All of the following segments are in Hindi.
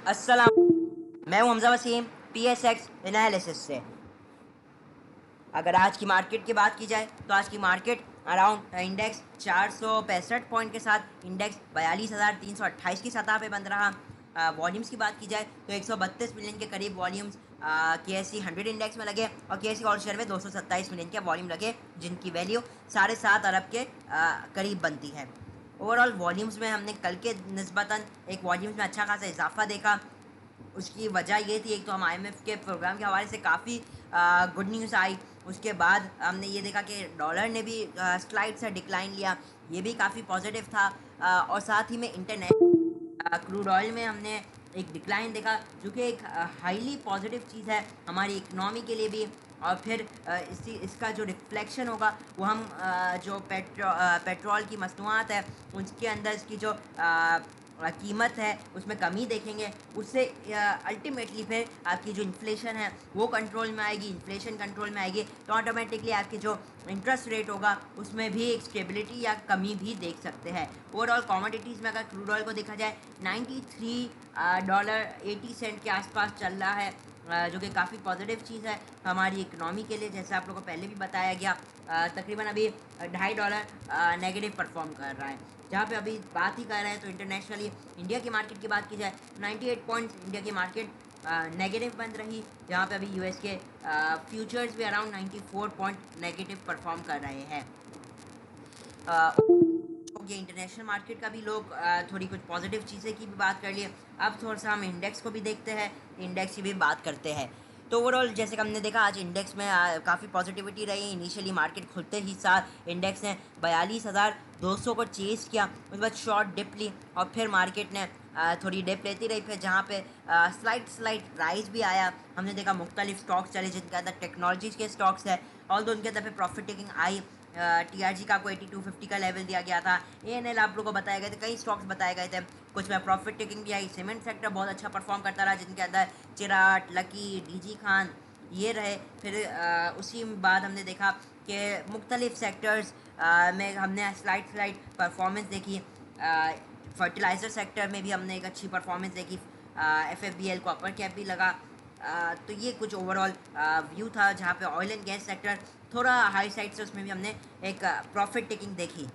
अस्सलाम, मैं हूं हमजा वसीम PSX एनालिसिस से। अगर आज की मार्केट की बात की जाए तो आज की मार्केट अराउंड इंडेक्स 465 पॉइंट के साथ इंडेक्स 42,328 की सतह पे बंद रहा। वॉल्यूम्स की बात की जाए तो 132 मिलियन के करीब वॉल्यूम्स KSE 100 इंडेक्स में लगे और KSE ऑल शेयर में 227 मिलियन के वॉल्यूम लगे, जिनकी वैल्यू 7.5 अरब के करीब बनती है। ओवरऑल वॉल्यूम्स में हमने कल के निस्बतन एक वॉल्यूम्स में अच्छा खासा इजाफा देखा। उसकी वजह ये थी, एक तो हम IMF के प्रोग्राम के हवाले से काफ़ी गुड न्यूज़ आई। उसके बाद हमने ये देखा कि डॉलर ने भी स्लाइड सा डिक्लाइन लिया, ये भी काफ़ी पॉजिटिव था। और साथ ही में इंटरनेशनल क्रूड ऑयल में हमने एक डिक्लाइन देखा, जो कि एक हाईली पॉजिटिव चीज़ है हमारी इकनॉमी के लिए भी। और फिर इसका जो रिफ्लेक्शन होगा वो हम जो पेट्रोल की मसनूआत है उसके अंदर इसकी जो कीमत है उसमें कमी देखेंगे। उससे अल्टीमेटली फिर आपकी जो इन्फ्लेशन है वो कंट्रोल में आएगी। इन्फ्लेशन कंट्रोल में आएगी तो ऑटोमेटिकली आपकी जो इंटरेस्ट रेट होगा उसमें भी एक स्टेबिलिटी या कमी भी देख सकते हैं। ओवरऑल कमोडिटीज़ में अगर क्रूड ऑयल को देखा जाए $93.80 के आसपास चल रहा है, जो कि काफ़ी पॉजिटिव चीज़ है हमारी इकनॉमी के लिए। जैसे आप लोगों को पहले भी बताया गया, तकरीबन अभी $2.50 नेगेटिव परफॉर्म कर रहा है। जहाँ पे अभी बात ही कर रहे हैं तो इंटरनेशनली इंडिया की मार्केट की बात की जाए 98 पॉइंट्स इंडिया की मार्केट नेगेटिव बंद रही, जहाँ पे अभी US के फ्यूचर्स भी अराउंड 94 पॉइंट नेगेटिव परफॉर्म कर रहे हैं। ये इंटरनेशनल मार्केट का भी लोग थोड़ी कुछ पॉजिटिव चीज़ें की भी बात कर लिए। अब थोड़ा सा हम इंडेक्स को भी देखते हैं, इंडेक्स की भी बात करते हैं। तो ओवरऑल जैसे कि हमने देखा आज इंडेक्स में काफ़ी पॉजिटिविटी रही। इनिशियली मार्केट खुलते ही साथ इंडेक्स ने 42,200 को चेस किया, उसके बाद शॉर्ट डिप ली और फिर मार्केट ने थोड़ी डिप लेती रही, फिर जहाँ पे स्लाइट राइज भी आया। हमने देखा मुख्तलिफ स्टॉक्स चले जिनके अंदर टेक्नोलॉजीज़ के स्टॉक्स है, और तो उनके अंदर फिर प्रॉफिट टेकिंग आई। TRG का आपको 8250 का लेवल दिया गया था। ANL आप लोगों को बताए गए थे, कई स्टॉक्स बताए गए थे, कुछ में प्रॉफिट टेकिंग भी आई। सीमेंट सेक्टर बहुत अच्छा परफॉर्म करता रहा, जिनके अंदर चिराट, लकी, DG खान ये रहे। फिर उसी बाद हमने देखा कि मुख्तलिफ सेक्टर्स में हमने स्लाइड परफॉर्मेंस देखी। फर्टिलाइज़र सेक्टर में भी हमने एक अच्छी परफॉर्मेंस देखी। FFBL को अपर कैप भी लगा। तो ये कुछ ओवरऑल व्यू था, जहाँ पे ऑयल एंड गैस सेक्टर थोड़ा हाई साइड से, उसमें भी हमने एक प्रॉफिट टेकिंग देखी।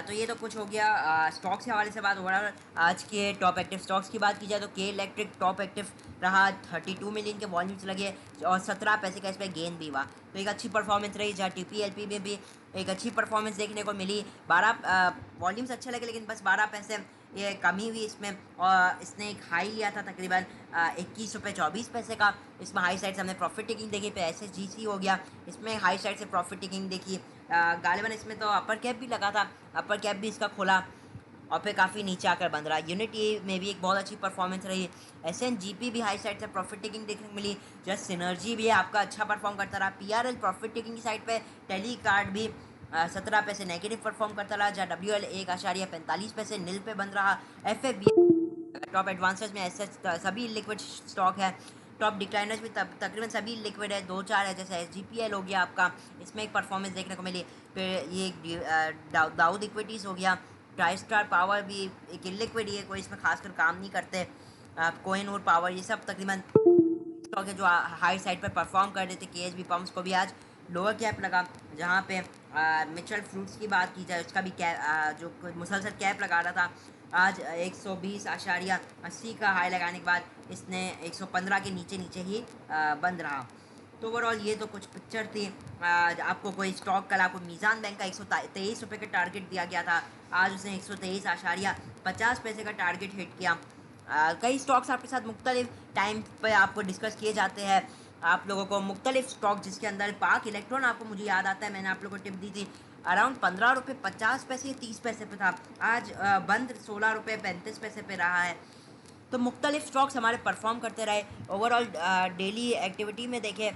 तो ये तो कुछ हो गया स्टॉक्स के हवाले से बात। ओवरऑल आज के टॉप एक्टिव स्टॉक्स की बात की जाए तो के इलेक्ट्रिक टॉप एक्टिव रहा, 32 मिलियन के वॉल्यूम्स लगे और 17 पैसे का इस पर गेन भी हुआ, तो एक अच्छी परफॉर्मेंस रही। जहाँ TPLP में भी एक अच्छी परफॉर्मेंस देखने को मिली। 12 वॉल्यूम्स अच्छे लगे, लेकिन बस 12 पैसे ये कमी हुई इसमें। और इसने एक हाई लिया था तकरीबन 21 रुपये 24 पैसे का। इसमें हाई साइड से हमने प्रॉफिट टेकिंग देखी। पे SSGC हो गया, इसमें हाई साइड से प्रॉफिट टेकिंग देखी। गालिबन इसमें तो अपर कैप भी लगा था, अपर कैप भी इसका खुला और फिर काफ़ी नीचे आकर बंद रहा। यूनिटी में भी एक बहुत अच्छी परफॉर्मेंस रही। SNGP भी हाई साइड से प्रॉफिट टेकिंग देखने को मिली। जस्ट सिनर्जी भी आपका अच्छा परफॉर्म करता रहा। PRL प्रॉफिट टेकिंग की साइड पे। टेली कार्ड भी 17 पैसे नेगेटिव परफॉर्म करता रहा, जहाँ WL 1.45 पैसे नील पे बंद रहा। FFB टॉप एडवांसेस में ऐसे सभी लिक्विड स्टॉक है। टॉप डिक्लाइनर्स भी तकरीबन सभी लिक्विड है, 2-4 है, जैसे SGPL हो गया आपका, इसमें एक परफॉर्मेंस देखने को मिली। फिर ये दाऊद इक्विटीज़ हो गया। ट्राई स्टार पावर भी एक इलिक्विड ही है, कोई इसमें खासकर काम नहीं करते। कोहिनूर पावर ये सब तकरीबन स्टॉक है जो हाई साइड पर परफॉर्म कर रहे थे। KHB पम्प्स को भी आज लोअर कैप लगा, जहाँ पे मिचल फ्रूट्स की बात की जाए उसका भी कैप जो मुसलसल कैप लगा रहा था, आज 120.80 का हाई लगाने के बाद इसने 115 के नीचे नीचे ही बंद रहा। तो ओवरऑल ये तो कुछ पिक्चर थी। आपको कोई स्टॉक कल आपको मीज़ान बैंक का 123 रुपये का टारगेट दिया गया था, आज उसने 123.50 पैसे का टारगेट हिट किया। कई स्टॉक्स आपके साथ मुख्तलिफ टाइम पे आपको डिस्कस किए जाते हैं। आप लोगों को मुख्तलिफ स्टॉक, जिसके अंदर पाक इलेक्ट्रॉन आपको मुझे याद आता है, मैंने आप लोगों को टिप दी थी अराउंड 15 रुपये 50 पैसे 30 पैसे पे था, आज बंद 16 रुपये 35 पैसे पे रहा है। तो मुख्तलिफ स्टॉक्स हमारे परफॉर्म करते रहे। ओवरऑल डेली एक्टिविटी में देखें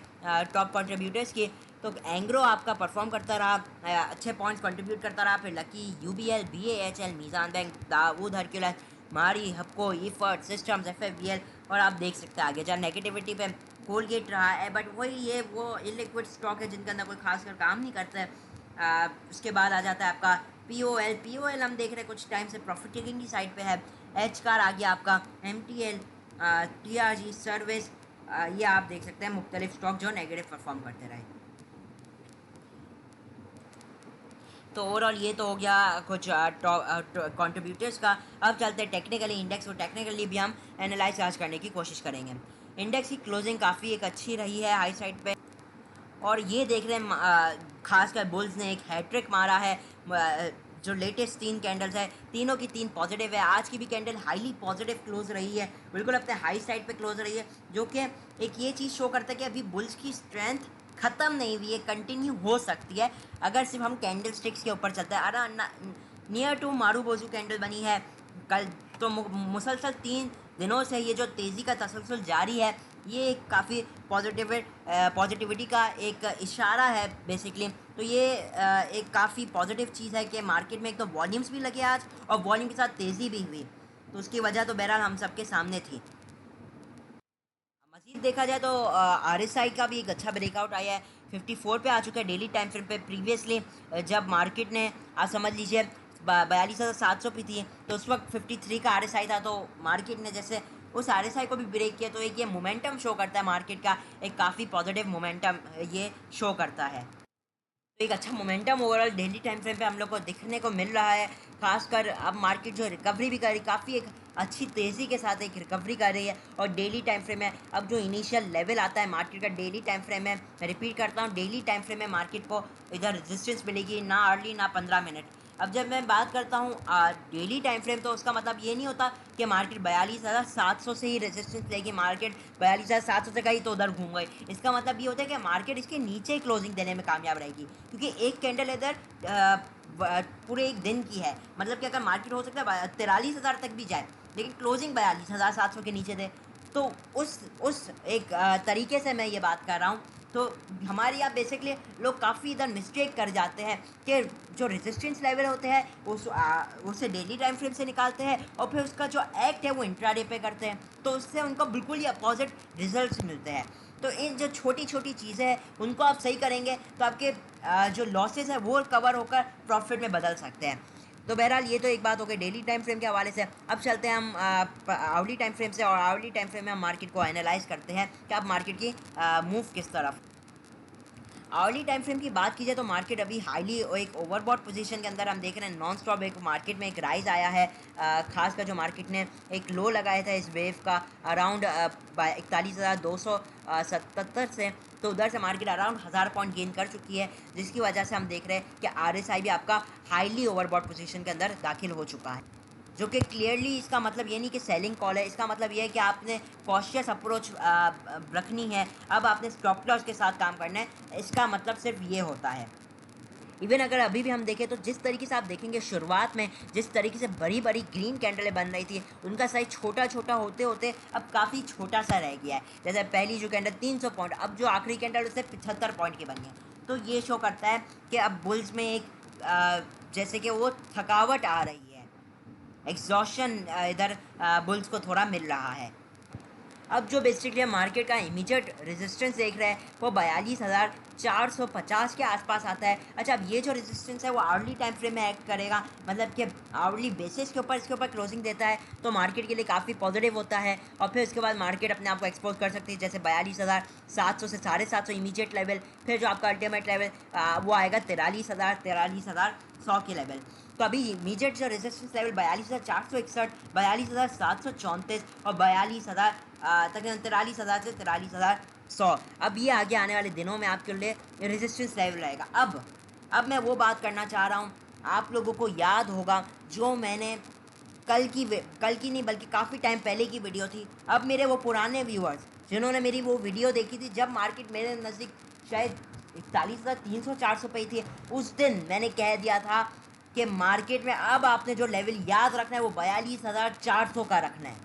टॉप कंट्रीब्यूटर्स की, तो एंग्रो आपका परफॉर्म करता रहा, अच्छे पॉइंट्स कंट्रीब्यूट करता रहा। फिर Lucky, UBL, BAHL, Meezan bank, Dawood Hercules, Mari, Hubco, Efert systems, FFBL, और आप देख सकते हैं आगे जहाँ नेगेटिविटी पे कोलगेट रहा है, बट वही ये वो इलिक्विड स्टॉक है जिनके अंदर कोई खासकर काम नहीं करता है। उसके बाद आ जाता है आपका पी ओ एल हम देख रहे हैं कुछ टाइम से प्रॉफिट टेकिंग की साइड पे है। एच कार आ गया आपका, M T L, T R G service, ये आप देख सकते हैं मुख्तलिफ स्टॉक जो नेगेटिव परफॉर्म करते रहे। तो ओवरऑल ये तो हो गया कुछ कंट्रीब्यूटर्स का। अब चलते हैं टेक्निकली इंडेक्स, और टेक्निकली भी हम एनालाइज आज करने की कोशिश करेंगे। इंडेक्स की क्लोजिंग काफ़ी एक अच्छी रही है हाई साइड पे, और ये देख रहे हैं खासकर बुल्स ने एक हैट्रिक मारा है। जो लेटेस्ट 3 कैंडल्स है तीनों की 3 पॉजिटिव है। आज की भी कैंडल हाईली पॉजिटिव क्लोज रही है, बिल्कुल अपने हाई साइड पे क्लोज रही है, जो कि एक ये चीज़ शो करता है कि अभी बुल्स की स्ट्रेंथ ख़त्म नहीं हुई है, कंटिन्यू हो सकती है अगर सिर्फ हम कैंडल स्टिक्स के ऊपर चलते हैं। अरे नियर टू मारू बोजू कैंडल बनी है कल, तो मुसलसल 3 दिनों से ये जो तेज़ी का तसलसल जारी है, ये एक काफ़ी पॉजिटिविटी का एक इशारा है बेसिकली। तो ये एक काफ़ी पॉजिटिव चीज़ है कि मार्केट में एक तो वॉल्यूम्स भी लगे आज, और वॉल्यूम के साथ तेज़ी भी हुई, तो उसकी वजह तो बहरहाल हम सबके सामने थी। मज़ीद देखा जाए तो आर एस आई का भी एक अच्छा ब्रेकआउट आया है, 54 पे आ चुका है डेली टाइम फ्रेम पे। प्रीवियसली जब मार्केट ने आप समझ लीजिए 42,700 पे थी, तो उस वक्त 53 का आर एस आई था। तो मार्केट ने जैसे उस आर एस आई को भी ब्रेक किया, तो एक ये मोमेंटम शो करता है मार्केट का, एक काफ़ी पॉजिटिव मोमेंटम ये शो करता है। तो एक अच्छा momentum overall daily time frame पे हम लोग को दिखने को मिल रहा है। खासकर अब मार्केट जो रिकवरी भी कर रही, काफ़ी एक अच्छी तेज़ी के साथ एक रिकवरी कर रही है। और डेली टाइम फ्रेम में अब जो इनिशियल लेवल आता है मार्केट का डेली टाइम फ्रेम में, मैं रिपीट करता हूँ, डेली टाइम फ्रेम में मार्केट को इधर रेजिस्टेंस मिलेगी, ना अर्ली ना 15 मिनट। अब जब मैं बात करता हूँ डेली टाइम फ्रेम, तो उसका मतलब ये नहीं होता कि मार्केट 42,700 से ही रेजिस्टेंस लेगी, मार्केट 42,700 से कहीं तो उधर घूम गई। इसका मतलब ये होता है कि मार्केट इसके नीचे क्लोजिंग देने में कामयाब रहेगी, क्योंकि एक कैंडल इधर पूरे एक दिन की है। मतलब कि अगर मार्केट हो सकता है 43,000 तक भी जाए, लेकिन क्लोजिंग 42,700 के नीचे दे, तो उस एक तरीके से मैं ये बात कर रहा हूँ। तो हमारे यहाँ बेसिकली लोग काफ़ी इधर मिस्टेक कर जाते हैं कि जो रेजिस्टेंस लेवल होते हैं उसे डेली टाइम फ्रेम से निकालते हैं, और फिर उसका जो एक्ट है वो इंट्राडे पे करते हैं, तो उससे उनको बिल्कुल ही अपोजिट रिजल्ट्स मिलते हैं। तो इन जो छोटी छोटी चीज़ें हैं उनको आप सही करेंगे तो आपके जो लॉसेस हैं वो कवर होकर प्रॉफिट में बदल सकते हैं। तो बहरहाल ये तो एक बात हो गई डेली टाइम फ्रेम के हवाले से। अब चलते हैं हम आवली टाइम फ्रेम से, और आवली टाइम फ्रेम में हम मार्केट को एनालाइज करते हैं कि अब मार्केट की मूव किस तरफ। आवली टाइम फ्रेम की बात की जाए तो मार्केट अभी हाईली एक ओवरबॉट पोजीशन के अंदर हम देख रहे हैं। नॉन स्टॉप एक मार्केट में एक राइज आया है, खासकर जो मार्केट ने एक लो लगाया था इस वेव का अराउंड 41,277 से, तो उधर से मार्केट अराउंड 1000 पॉइंट गेन कर चुकी है, जिसकी वजह से हम देख रहे हैं कि आर एस आई भी आपका हाईली ओवरबॉट पोजीशन के अंदर दाखिल हो चुका है, जो कि क्लियरली इसका मतलब ये नहीं कि सेलिंग कॉल है। इसका मतलब ये है कि आपने कॉशियस अप्रोच रखनी है, अब आपने स्टॉप लॉस के साथ काम करना है। इसका मतलब सिर्फ ये होता है। इवन अगर अभी भी हम देखें तो जिस तरीके से आप देखेंगे शुरुआत में जिस तरीके से बड़ी बड़ी ग्रीन कैंडलें बन रही थी, उनका साइज छोटा छोटा होते होते अब काफ़ी छोटा सा रह गया है। जैसे पहली जो कैंडल 300 पॉइंट, अब जो आखिरी कैंडल उससे 75 पॉइंट की बनी है। तो ये शो करता है कि अब बुल्स में एक जैसे कि वो थकावट आ रही है, एग्जॉशन इधर बुल्स को थोड़ा मिल रहा है। अब जो बेसिकली मार्केट का इमीडिएट रेजिस्टेंस देख रहे हैं वो 42,450 के आसपास आता है। अच्छा, अब ये जो रेजिस्टेंस है वो आवरली टाइम फ्रेम में एक्ट करेगा, मतलब कि आवरली बेसिस के ऊपर इसके ऊपर क्लोजिंग देता है, तो मार्केट के लिए काफ़ी पॉजिटिव होता है। और फिर उसके बाद मार्केट अपने आप को एक्सपोज कर सकती है, जैसे 42,700 से 750 इमीडिएट लेवल, फिर जो आपका अल्टीमेट लेवल वो आएगा 43,100 के लेवल। तो अभी इमीडिएट जो रेजिस्टेंस लेवल 42,461, 42,734 और 42,000 तकरीबन 43,000 से 43,100, अब ये आगे आने वाले दिनों में आपके लिए रेजिस्टेंस लेवल रहेगा। अब मैं वो बात करना चाह रहा हूँ, आप लोगों को याद होगा जो मैंने कल की नहीं बल्कि काफ़ी टाइम पहले की वीडियो थी। अब मेरे वो पुराने व्यूअर्स जिन्होंने मेरी वो वीडियो देखी थी जब मार्केट मेरे नज़दीक शायद 41,300-400 पे थी, उस दिन मैंने कह दिया था कि मार्केट में अब आपने जो लेवल याद रखना है वो 42,400 का रखना है।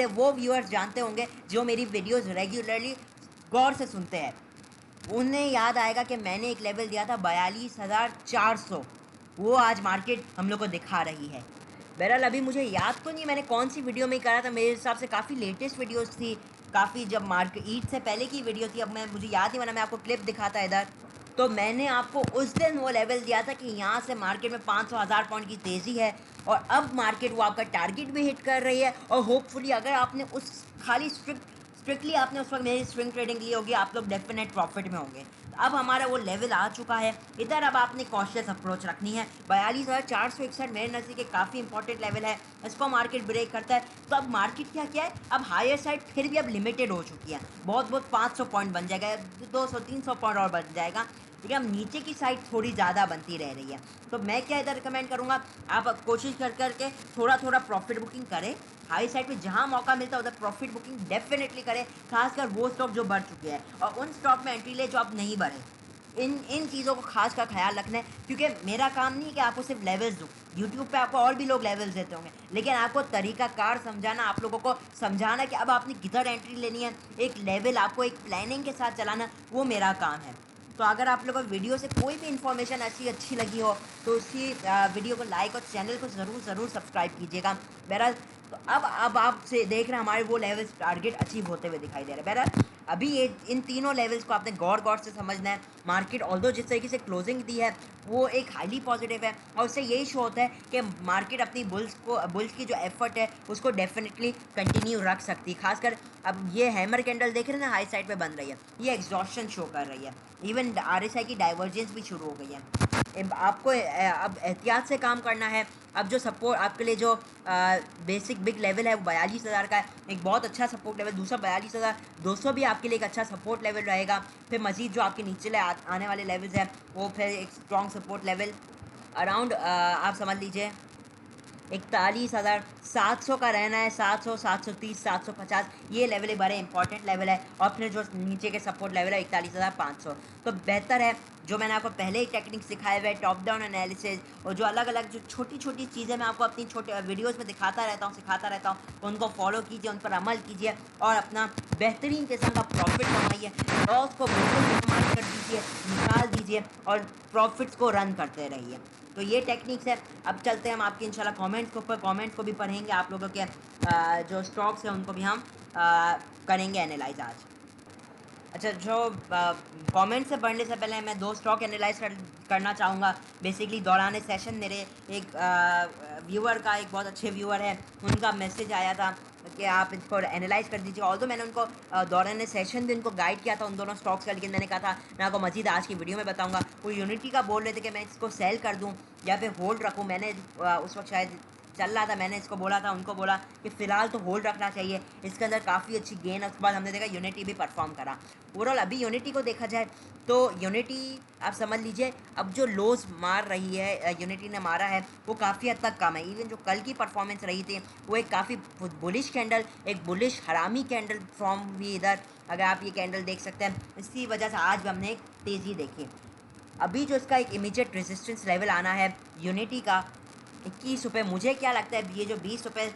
वो व्यूअर्स जानते होंगे जो मेरी वीडियोस रेगुलरली गौर से सुनते हैं, उन्हें याद आएगा कि मैंने एक लेवल दिया था 42,400, वो आज मार्केट हम लोग को दिखा रही है। बहरहाल अभी मुझे याद तो नहीं मैंने कौन सी वीडियो में करा था, मेरे हिसाब से काफ़ी लेटेस्ट वीडियोस थी, काफ़ी जब मार्केट ईद से पहले की वीडियो थी। अब मुझे याद नहीं बना, मैं आपको क्लिप दिखाता इधर, तो मैंने आपको उस दिन वो लेवल दिया था कि यहाँ से मार्केट में 500,000 पॉइंट की तेज़ी है, और अब मार्केट वो आपका टारगेट भी हिट कर रही है। और होपफुली अगर आपने उस खाली स्ट्रिक्टली आपने उस वक्त मेरी स्विंग ट्रेडिंग ली होगी, आप लोग डेफिनेट प्रॉफिट में होंगे। तो अब हमारा वो लेवल आ चुका है इधर। अब आपने कॉशियस अप्रोच रखनी है। 42,461 मेरे नज़दीक काफ़ी इंपॉर्टेंट लेवल है, इसको मार्केट ब्रेक करता है तो अब मार्केट क्या है, अब हायर साइड फिर भी अब लिमिटेड हो चुकी है। बहुत 500 पॉइंट बन जाएगा, 200-300 पॉइंट और बन जाएगा, लेकिन अब नीचे की साइड थोड़ी ज़्यादा बनती रह रही है। तो मैं क्या इधर रिकमेंड करूँगा, आप कोशिश करके थोड़ा प्रॉफिट बुकिंग करें। हाई साइड पे जहाँ मौका मिलता है उधर प्रॉफिट बुकिंग डेफिनेटली करें, खासकर वो स्टॉक जो बढ़ चुके हैं, और उन स्टॉक में एंट्री ले जो आप नहीं बढ़े। इन चीज़ों को खास का ख्याल रखना है, क्योंकि मेरा काम नहीं है कि आपको सिर्फ लेवल्स दूँ। यूट्यूब पे आपको और भी लोग लेवल्स देते होंगे, लेकिन आपको तरीकाकार समझाना, आप लोगों को समझाना कि अब आपने किधर एंट्री लेनी है, एक लेवल आपको एक प्लानिंग के साथ चलाना, वो मेरा काम है। तो अगर आप लोगों को वीडियो से कोई भी इन्फॉर्मेशन अच्छी लगी हो तो उसी वीडियो को लाइक और चैनल को ज़रूर सब्सक्राइब कीजिएगा। बहरहाल तो अब आप से देख रहे हैं हमारे वो लेवल्स टारगेट अचीव होते हुए दिखाई दे रहे हैं। बहरहाल अभी ये इन तीनों लेवल्स को आपने गौर से समझना है। मार्केट ऑल्दो जिस तरीके से क्लोजिंग दी है वो एक हाईली पॉजिटिव है, और उससे यही शो होता है कि मार्केट अपनी बुल्स की जो एफर्ट है उसको डेफिनेटली कंटिन्यू रख सकती है। खासकर अब ये हैमर कैंडल देख रहे हैं ना, हाई साइड पे बन रही है, ये एग्जॉस्शन शो कर रही है। इवन RSI की डाइवर्जेंस भी शुरू हो गई है। आपको अब एहतियात से काम करना है। अब जो सपोर्ट आपके लिए जो बेसिक बिग लेवल है वो 42,000 का है, एक बहुत अच्छा सपोर्ट लेवल। दूसरा 42,200 भी आपके लिए एक अच्छा सपोर्ट लेवल रहेगा। फिर मज़ीद जो आपके नीचे आने वाले लेवल्स हैं वो फिर एक स्ट्रॉन्ग सपोर्ट लेवल अराउंड आप समझ लीजिए 41,700 का रहना है। 700, 730, 750 ये लेवल एक बड़े इंपॉर्टेंट लेवल है। और फिर जो नीचे के सपोर्ट लेवल है 41,500। तो बेहतर है जो मैंने आपको पहले ही टेक्निक सिखाए हुए टॉप डाउन एनालिसिस, और जो अलग अलग जो छोटी चीज़ें मैं आपको अपनी छोटे वीडियोज़ में सिखाता रहता हूँ, उनको फॉलो कीजिए, उन पर अमल कीजिए और अपना बेहतरीन किस्म का प्रॉफिट कमाइए। लॉस को बिल्कुल मिनिमाइज कर दीजिए, निकाल दीजिए और प्रॉफिट्स को रन करते रहिए। तो ये टेक्निक्स है। अब चलते हैं हम आपके इंशाल्लाह कमेंट्स के ऊपर, कमेंट्स को भी पढ़ेंगे, आप लोगों के जो स्टॉक्स हैं उनको भी हम करेंगे एनालाइज आज। अच्छा, जो कमेंट से पढ़ने से पहले मैं दो स्टॉक एनालाइज करना चाहूँगा। बेसिकली दौरान सेशन मेरे एक व्यूअर का, एक बहुत अच्छे व्यूअर है, उनका मैसेज आया था कि आप इसको एनालाइज कर दीजिए। ऑल्दो मैंने उनको दौरान सेशन भी उनको गाइड किया था उन दोनों स्टॉक्स का, लेकिन मैंने कहा था मैं आपको मजीद आज की वीडियो में बताऊँगा। वो यूनिटी का बोल रहे थे कि मैं इसको सेल कर दूँ या फिर होल्ड रखूँ। मैंने उस वक्त शायद चल रहा था, मैंने इसको बोला था, उनको बोला कि फ़िलहाल तो होल्ड रखना चाहिए, इसके अंदर काफ़ी अच्छी गेन है। उसके बाद हमने देखा यूनिटी भी परफॉर्म करा। ओवरऑल अभी यूनिटी को देखा जाए तो यूनिटी आप समझ लीजिए अब जो लोज मार रही है यूनिटी ने मारा है वो काफ़ी हद तक कम है। इवन जो कल की परफॉर्मेंस रही थी वो एक काफ़ी बुलिश कैंडल, एक बुलिश हरामी कैंडल फॉर्म भी इधर अगर आप ये कैंडल देख सकते हैं, इसी वजह से आज भी हमने एक तेज़ी देखी। अभी जो इसका एक इमीडिएट रेजिस्टेंस लेवल आना है यूनिटी का 21 रुपये, मुझे क्या लगता है ये जो 20 रुपये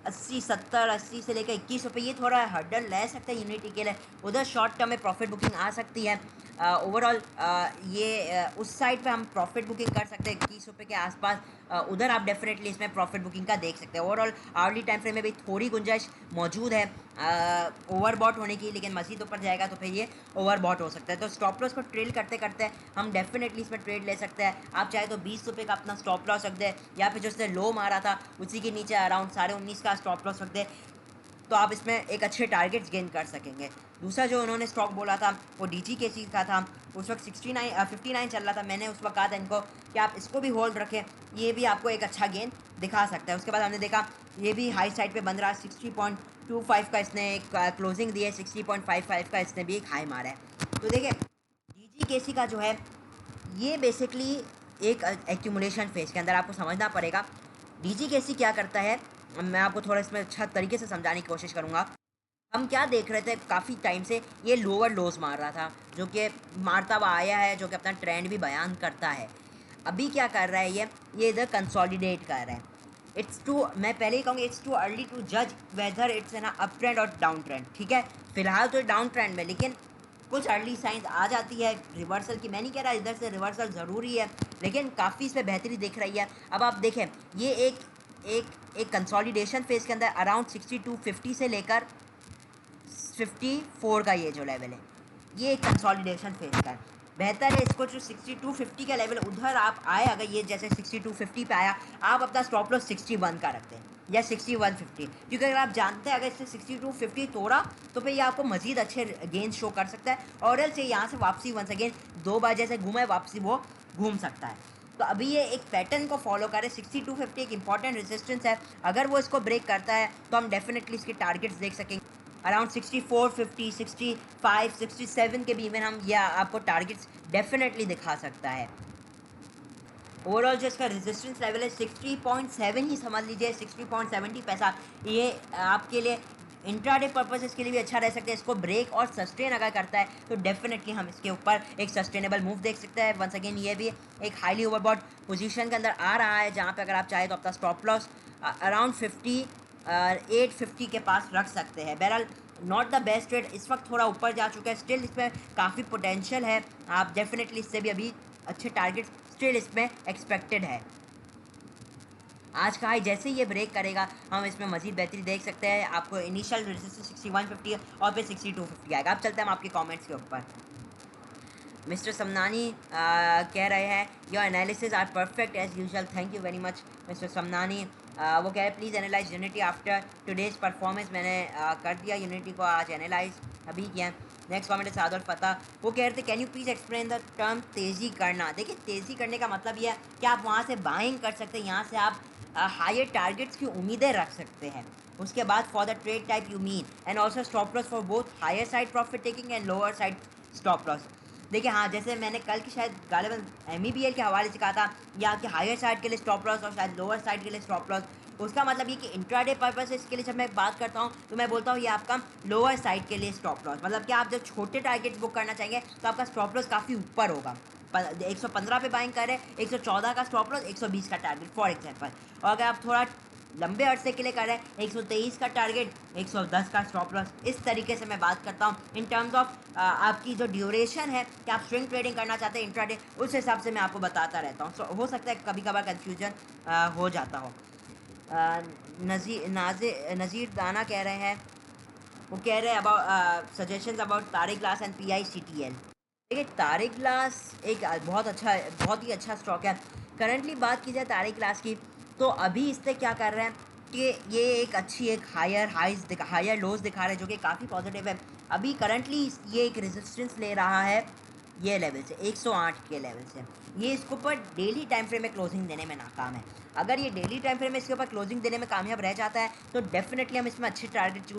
80, 70, 80 से लेकर 21 रुपये, ये थोड़ा हर्डल ले सकते हैं यूनिटी के लिए। उधर शॉर्ट टर्म में प्रॉफिट बुकिंग आ सकती है। ओवरऑल ये उस साइड पे हम प्रॉफिट बुकिंग कर सकते हैं 21 रुपये के आसपास। उधर आप डेफिनेटली इसमें प्रॉफिट बुकिंग का देख सकते हैं। ओवरऑल आर्ली टाइम फ्रेम में भी थोड़ी गुंजाइश मौजूद है ओवरबॉट होने की, लेकिन मज़ीद ऊपर जाएगा तो फिर ये ओवरबॉट हो सकता है। तो स्टॉप लॉस को ट्रेड करते हम डेफिनेटली इसमें ट्रेड ले सकते हैं। आप चाहे तो 20 रुपये का अपना स्टॉप लॉस रख दें, या फिर जो उसने लो मारा था उसी के नीचे अराउंड 19.5 का स्टॉप लॉस रख दें, तो आप इसमें एक अच्छे टारगेट्स गेन कर सकेंगे। दूसरा जो उन्होंने स्टॉक बोला था वो DGKC का था। उस वक्त 59 चल रहा था। मैंने उस वक्त कहा था इनको कि आप इसको भी होल्ड रखें, ये भी आपको एक अच्छा गेन दिखा सकता है। उसके बाद हमने देखा ये भी हाई साइड पे बन रहा है। 60.25 का इसने एक क्लोजिंग दी है, 60.55 का इसने भी एक हाई मारा है। तो देखिए DGKC का जो है ये बेसिकली एक एक्यूमुलेशन फेज के अंदर आपको समझना पड़ेगा। DGKC क्या करता है, मैं आपको थोड़ा इसमें अच्छा तरीके से समझाने की कोशिश करूँगा। हम क्या देख रहे थे काफ़ी टाइम से, ये लोअर लोज मार रहा था, जो कि मारता हुआ आया है, जो कि अपना ट्रेंड भी बयान करता है। अभी क्या कर रहा है ये इधर कंसोलिडेट कर रहा है। मैं पहले ही कहूँगा इट्स टू अर्ली टू जज whether it's an up trend और डाउन ट्रेंड। ठीक है, फिलहाल तो डाउन ट्रेंड में, लेकिन कुछ अर्ली साइंस आ जाती है रिवर्सल की। मैं नहीं कह रहा इधर से रिवर्सल ज़रूरी है, लेकिन काफ़ी इस पर बेहतरी दिख रही है। अब आप देखें ये एक कंसोलिडेशन फेज के अंदर अराउंड 6250 से लेकर 54 का ये जो लेवल है ये एक कंसोलिडेशन फेज का है। बेहतर है इसको जो 6250 का लेवल उधर आप आए, अगर ये जैसे 6250 पे आया, आप अपना स्टॉप लॉस 61 का रखते हैं या 6150, क्योंकि अगर आप जानते हैं अगर इससे 6250 तोड़ा तो फिर ये आपको मजीद अच्छे गेंस शो कर सकता है, और एल्स से यहाँ से वापसी वंस अगेन 2 बार जैसे घूमे वापसी वो घूम सकता है। तो अभी ये एक पैटर्न को फॉलो करे। 6250 एक इंपॉर्टेंट रेजिस्टेंस है, अगर वो इसको ब्रेक करता है तो हम डेफिनेटली इसके टारगेट्स देख सकेंगे अराउंड 6450, 65, 67 के भी इवन हम या आपको टारगेट्स डेफिनेटली दिखा सकता है। ओवरऑल जो इसका रेजिस्टेंस लेवल है 60.7 ही समझ लीजिए, 60.70 पैसा, ये आपके लिए इंट्राडे पर्पसेस के लिए भी अच्छा रह सकता है। इसको ब्रेक और सस्टेन अगर करता है तो डेफिनेटली हम इसके ऊपर एक सस्टेनेबल मूव देख सकते हैं। वंस अगेन ये भी एक हाईली ओवरबॉट पोजीशन के अंदर आ रहा है, जहाँ पे अगर आप चाहें तो अपना स्टॉप लॉस अराउंड 850 के पास रख सकते हैं। बहरहाल नॉट द बेस्ट ट्रेड, इस वक्त थोड़ा ऊपर जा चुका है, स्टिल इसमें काफ़ी पोटेंशियल है। आप डेफिनेटली इससे भी अभी अच्छे टारगेट्स स्टिल इसमें एक्सपेक्टेड है। आज का हाई जैसे ही ये ब्रेक करेगा हम इसमें मजीद बेहतरी देख सकते हैं। आपको इनिशियल रेजिस्टेंस 6150 और फिर 6250 आएगा। अब चलते हैं हम आपके कमेंट्स के ऊपर। मिस्टर समनानी कह रहे हैं your analysis are perfect as usual, thank you very much mister Samnani. वो कह रहे हैं please analyse Unity after today's performance. मैंने कर दिया यूनिटी को आज एनालाइज अभी किया। नेक्स्ट कमेंट है सादर फतेह, वो कह रहे थे can you please explain the term तेज़ी करना। देखिए तेज़ी करने का मतलब ये है कि आप वहाँ से बाइंग कर सकते हैं, यहाँ से आप हायर टारगेट्स की उम्मीदें रख सकते हैं। उसके बाद for the trade type you mean and also stop loss for both higher side profit taking and lower side stop loss. देखिए हाँ, जैसे मैंने कल की शायद गालिबन MEBL के हवाले से कहा था, या कि हायर साइड के लिए स्टॉप लॉस और शायद लोअर साइड के लिए स्टॉप लॉस। उसका मतलब ये कि इंट्राडे पर्पस इसके लिए जब मैं बात करता हूँ तो मैं बोलता हूँ ये आपका लोअर साइड के लिए स्टॉप लॉस, मतलब कि आप जब छोटे टारगेट बुक करना चाहेंगे तो आपका स्टॉप लॉस काफ़ी ऊपर होगा। 115 पे बाइंग करें, 114 का स्टॉप लॉस, 120 का टारगेट फॉर एग्जाम्पल। और अगर आप थोड़ा लंबे अरसे के लिए कर रहे हैं 123 का टारगेट, 110 का स्टॉप लॉस। इस तरीके से मैं बात करता हूँ इन टर्म्स ऑफ आपकी जो ड्यूरेशन है कि आप स्विंग ट्रेडिंग करना चाहते हैं इंट्राडे, उस हिसाब से मैं आपको बताता रहता हूँ। हो सकता है कभी कभार कन्फ्यूजन हो जाता हो। नज़ीर दाना कह रहे हैं, वो कह रहे हैं about suggestions about Tariq glass and PICTL। देखिए तारिक ग्लास एक बहुत ही अच्छा स्टॉक है। करंटली बात की जाए तारिक ग्लास की, तो अभी इससे क्या कर रहे हैं कि ये एक अच्छी एक हायर लोज दिखा रहे हैं, जो कि काफ़ी पॉजिटिव है। अभी करंटली ये एक रेजिस्टेंस ले रहा है ये लेवल से, 108 के लेवल से। ये इसके ऊपर डेली टाइम फ्रेम में क्लोजिंग देने में नाकाम है। अगर ये डेली टाइम फ्रेम में इसके ऊपर क्लोजिंग देने में कामयाब रह जाता है तो डेफिनेटली हम इसमें अच्छे टारगेट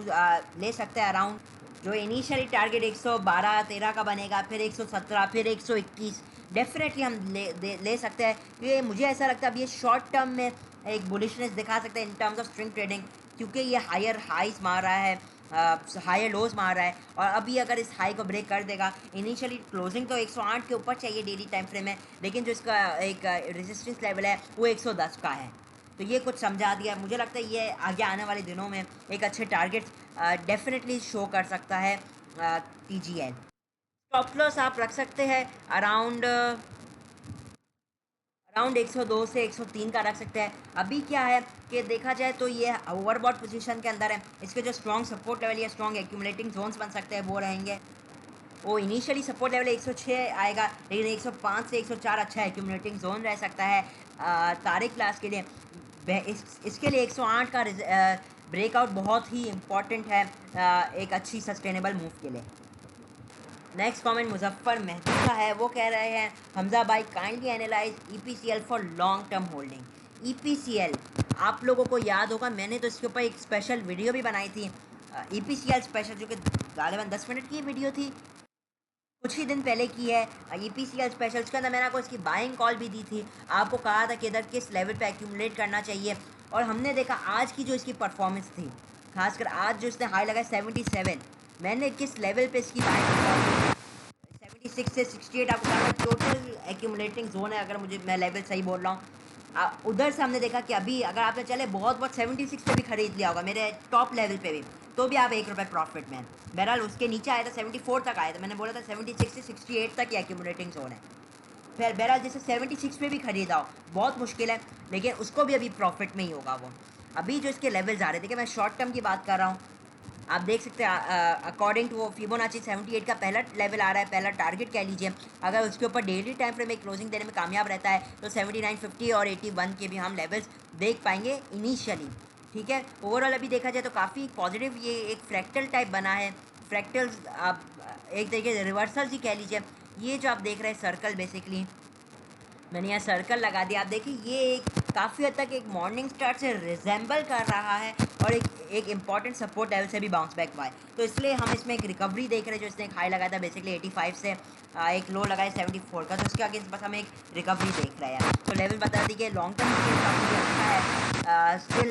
ले सकते हैं। अराउंड जो इनिशियली टारगेट 112-13 का बनेगा, फिर 117, फिर 121 डेफिनेटली हम ले सकते हैं। ये मुझे ऐसा लगता है अब ये शॉर्ट टर्म में एक बुलिशनेस दिखा सकता है in terms of string trading, क्योंकि ये हायर हाइज मार रहा है, हायर लोज मार रहा है। और अभी अगर इस हाई को ब्रेक कर देगा, इनिशियली क्लोजिंग तो 108 के ऊपर चाहिए डेली टाइम फ्रेम में, लेकिन जो इसका एक रेजिस्टेंस लेवल है वो 110 का है। तो ये कुछ समझा दिया। मुझे लगता है ये आगे आने वाले दिनों में एक अच्छे टारगेट डेफिनेटली शो कर सकता है TGL। स्टॉप लॉस आप रख सकते हैं अराउंड 102 से 103 का रख सकते हैं। अभी क्या है कि देखा जाए तो ये ओवरबॉट पोजीशन के अंदर है। इसके जो स्ट्रॉन्ग सपोर्ट लेवल या स्ट्रॉन्ग एक्यूमुलेटिंग जोन्स बन सकते हैं वो रहेंगे। वो इनिशियली सपोर्ट लेवल 106 आएगा, लेकिन 105 से 104 अच्छा एक्यूमुलेटिंग जोन रह सकता है तारिक क्लास के लिए। इसके लिए 108 का ब्रेकआउट बहुत ही इम्पॉर्टेंट है एक अच्छी सस्टेनेबल मूव के लिए। नेक्स्ट कमेंट मुजफ्फर मेहदी का है, वो कह रहे हैं हमजा भाई kindly analyse EPCL for long term holding. EPCL आप लोगों को याद होगा, मैंने तो इसके ऊपर एक स्पेशल वीडियो भी बनाई थी, EPCL स्पेशल, जो कि गालिबन 10 मिनट की वीडियो थी, कुछ ही दिन पहले की है। EPCL स्पेशल के अंदर मैंने आपको इसकी बाइंग कॉल भी दी थी, आपको कहा था कि इधर किस लेवल पे एक्यूमुलेट करना चाहिए। और हमने देखा आज की जो इसकी परफॉर्मेंस थी, खासकर आज जो इसने हाई लगाया 77, मैंने किस लेवल पे इसकी बाइंग 76 से 68 आपको कहा टोटल एक्यूमुलेटिंग जोन है, अगर मैं लेवल सही बोल रहा हूँ। उधर से हमने देखा कि अभी अगर आपने चले बहुत 76 पे भी खरीद लिया होगा मेरे टॉप लेवल पे भी, तो भी आप ₹1 प्रॉफिट में। बहरहाल उसके नीचे आया था 74 तक आया था, मैंने बोला था 76 से 68 तक ही एक्यूमुलेटिंग जोन है। फिर बहरहाल जैसे 76 पे भी खरीदा हो बहुत मुश्किल है, लेकिन उसको भी अभी प्रॉफिट में ही होगा वो। अभी जो इसके लेवल्स आ रहे थे, मैं शॉर्ट टर्म की बात कर रहा हूँ, आप देख सकते हैं अकॉर्डिंग टू फिबोनाची 78 का पहला लेवल आ रहा है, पहला टारगेट कह लीजिए। अगर उसके ऊपर डेली टाइम फ्रेम में क्लोजिंग देने में कामयाब रहता है तो 79, 50 और 81 के भी हम लेवल्स देख पाएंगे इनिशियली। ठीक है, ओवरऑल अभी देखा जाए तो काफ़ी पॉजिटिव ये एक फ्रैक्टल टाइप बना है। फ्रैक्टल्स आप एक तरीके से रिवर्सल्स ही कह लीजिए। ये जो आप देख रहे हैं सर्कल, बेसिकली मैंने यहाँ सर्कल लगा दिया। आप देखिए ये एक काफ़ी हद तक एक मॉर्निंग स्टार से रिजेंबल कर रहा है और एक इम्पॉर्टेंट सपोर्ट लेवल से भी बाउंस बैक हुआ है। तो इसलिए हम इसमें एक रिकवरी देख रहे हैं। जो इसने एक हाई लगाया था बेसिकली 85 से, एक लो लगाया 74 का, तो उसके आगे बस हम एक रिकवरी देख रहे हैं। तो लेवल बता दी कि लॉन्ग टर्म के लिए काफ़ी अच्छा है। स्टिल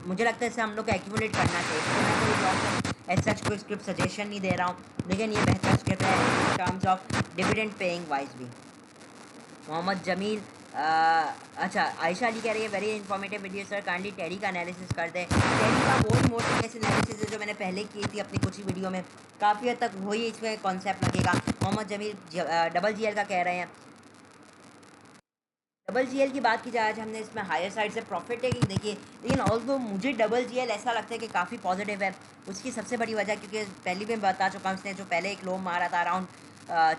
मुझे लगता है इसे हम लोग को एक्यूमुलेट करना चाहिए। तो मैं कोई लॉन्ग टर्म एज सच कोई स्क्रिप्ट सजेशन नहीं दे रहा हूँ, लेकिन ये बेहतर स्क्रिप्ट है in terms of dividend paying wise भी। मोहम्मद जमील अच्छा, आयशा अली कह रही है very informative video sir, kindly टेरी का एनालिसिस कर दें। टेरी का बहुत मोस्ट ऐसे एनालिसिस है जो मैंने पहले की थी अपनी कुछ ही वीडियो में, काफ़ी हद तक वही इसमें कॉन्सेप्ट लगेगा। Mohammad Jamil double G L का कह रहे हैं। डबल जी एल की बात की जाए, आज हमने इसमें हायर साइड से प्रॉफिट टेकिंग देखिए, लेकिन ऑल्दो मुझे डबल जी एल ऐसा लगता है कि काफ़ी पॉजिटिव है। उसकी सबसे बड़ी वजह, क्योंकि पहले भी मैं बता चुका हूँ, उसने जो पहले एक लो मारा था अराउंड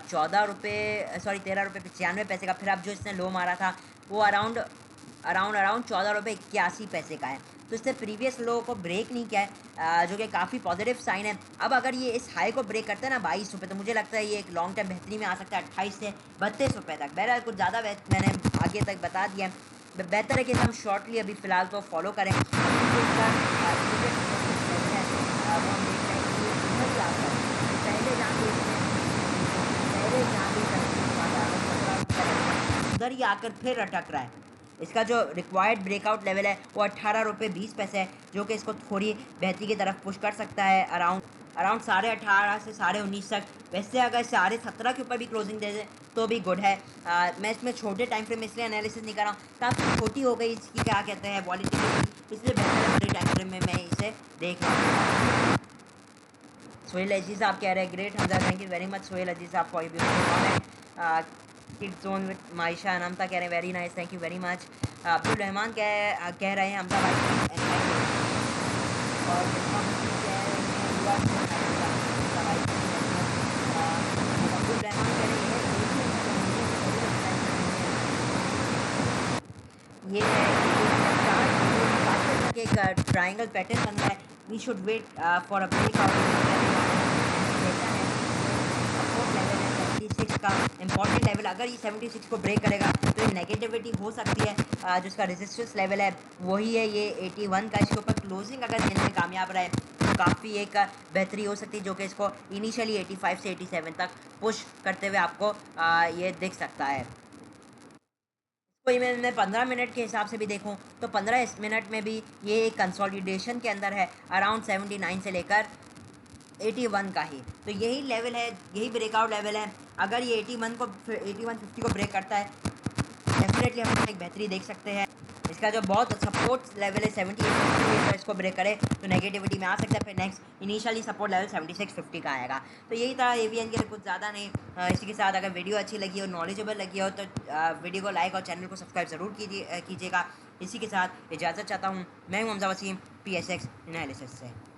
14 रुपये, सॉरी 13 रुपये 95 पैसे का, फिर अब जो इसने लो मारा था वो अराउंड अराउंड अराउंड 14 रुपये 81 पैसे का है। तो इसने प्रीवियस लो को ब्रेक नहीं किया है, जो कि काफ़ी पॉजिटिव साइन है। अब अगर ये इस हाई को ब्रेक करता है ना 22 रुपये, तो मुझे लगता है ये एक लॉन्ग टर्म बेहतरी में आ सकता है 28 से 32 रुपये तक। बहरहाल कुछ ज़्यादा मैंने आगे तक बता दिया है। बेहतर है कि हम शॉर्टली अभी फ़िलहाल तो फॉलो करें। उधर ही आकर फिर अटक रहा है। इसका जो रिक्वायर्ड ब्रेकआउट लेवल है वो 18 रुपये 20 पैसे है, जो कि इसको थोड़ी बेहतरी की तरफ पुश कर सकता है अराउंड अराउंड 18.5 से 19.5 तक। वैसे अगर 17.5 के ऊपर भी क्लोजिंग दे दे तो भी गुड है। मैं इसमें छोटे टाइम फ्रेम में इसलिए एनालिसिस नहीं कर रहा हूँ, काफ़ी छोटी हो गई इसकी क्या कहते हैं वॉलिटिलिटी, इसलिए बेहतर है बड़े टाइम फ्रेम में मैं इसे देख रहा हूँ। सोहेल अजीज आप कह रहे हैं great Hamza, thank you very much Sohail Aziz आप for beautiful comment. Kid zone with Maysha Anmata कह रहे हैं very nice, thank you very much. Abdul Rahman कह रहे हैं हमजा भाई, और अब्दुल रहमान कह रहे हैं ये एक ट्रायंगल पैटर्न बन रहा है। We should wait for a breakout का इम्पॉर्टेंट लेवल। अगर ये 76 को ब्रेक करेगा तो ये नेगेटिविटी हो सकती है। जो इसका रेजिस्टेंस लेवल है वही है ये 81 का। इसके ऊपर क्लोजिंग अगर देने में कामयाब रहे तो काफ़ी एक बेहतरी हो सकती है, जो कि इसको इनिशियली 85 से 87 तक पुश करते हुए आपको ये दिख सकता है। कोई मैं 15 मिनट के हिसाब से भी देखूं तो 15 मिनट में भी ये एक कंसोलिडेशन के अंदर है अराउंड 79 से लेकर 81 का ही। तो यही लेवल है, यही ब्रेकआउट लेवल है। अगर ये 81 50 को ब्रेक करता है डेफिनेटली हम एक बेहतरी देख सकते हैं। इसका जो बहुत सपोर्ट लेवल है 78 इसको ब्रेक करे तो नेगेटिविटी में आ सकता है। फिर नेक्स्ट इनिशियली सपोर्ट लेवल 76-50 का आएगा। तो यही था एवीएन के लिए, कुछ ज़्यादा नहीं। इसी के साथ अगर वीडियो अच्छी लगी हो, नॉलेजेबल लगी हो, तो वीडियो को लाइक और चैनल को सब्सक्राइब ज़रूर कीजिएगा। इसी के साथ इजाज़त चाहता हूँ। मैं हूँ हमजा वसीम PSX एनालिसिस से।